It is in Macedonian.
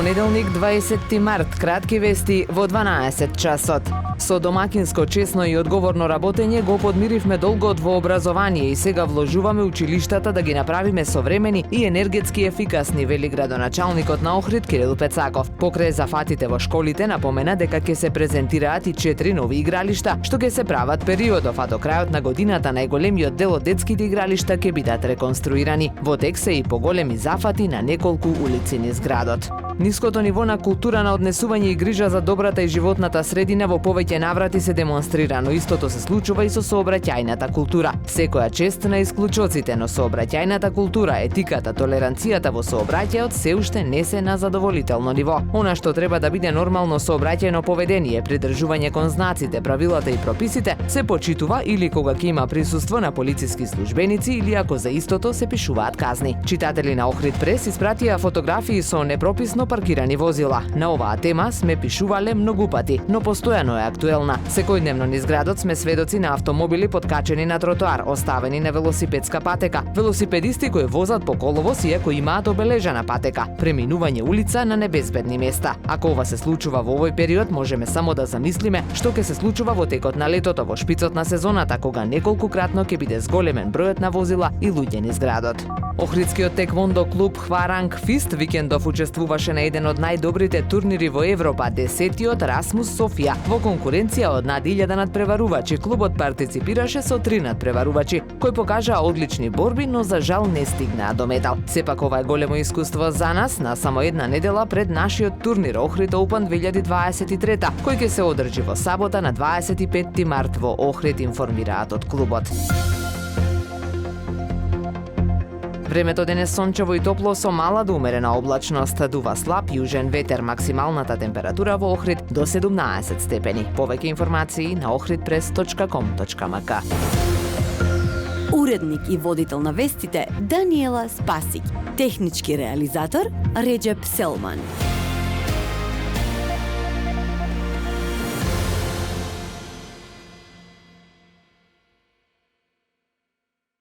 Понеделник, 20 март, кратки вести во 12 часот. Со домакинско, честно и одговорно работење го подмиривме долгот во образование и сега вложуваме училиштата да ги направиме современи и енергетски ефикасни, вели градоначалникот на Охрид Кирил Пецаков. Покрај зафатите во школите напомена дека ќе се презентираат и 4 нови игралишта, што ќе се прават периодов, а до крајот на годината најголемиот дел од детските игралишта ќе бидат реконструирани. Во тек се и поголеми зафати на неколку улици низ градот. Ниското ниво на култура на однесување и грижа за добрата и животната средина во повеќе наврати се демонстрира, но истото се случува и со сообраќајната култура. Секоја чест на исклучоците, но сообраќајната култура, етиката, толеранцијата во сообраќајот се уште не се на задоволително ниво. Она што треба да биде нормално сообраќајно поведение, придржување кон знаците, правилата и прописите, се почитува или кога ќе има присуство на полициски службеници или ако за истото се пишуваат казни. Читатели на Охрид Прес испратија фотографии со непрописно паркирани возила. На оваа тема сме пишувале многу пати, но постојано е актуелна. Секојдневно низ градот сме сведоци на автомобили подкачени на тротоар, оставени на велосипедска патека, велосипедисти кои возат по коловоз иако имаат обележана патека, преминување улица на небезбедни места. Ако ова се случува во овој период, можеме само да замислиме што ќе се случува во текот на летото, во шпицот на сезоната, кога неколкукратно ќе биде зголемен бројот на возила и луѓе низ градот. Охридскиот теквондо клуб Хваранг Фист викендов учествуваше на еден од најдобрите турнири во Европа, 10-тиот Расмус Софија. Во конкуренција од над 1000 надпреварувачи, клубот партиципираше со 3 надпреварувачи, кои покажаа одлични борби, но за жал не стигнаа до медал. Сепак ова е големо искуство за нас на само една недела пред нашиот турнир Охрид Open 2023, кој ќе се одржи во сабота на 25 март во Охрид, информираат од клубот. Времето денес сончево и топло со мала до умерена облачност, дува слаб јужен ветер, максималната температура во Охрид до 17 степени. Повеќе информации на ohridpress.com.mk. Уредник и водител на вестите Даниела Спасик, технички реализатор Реджеп Селман.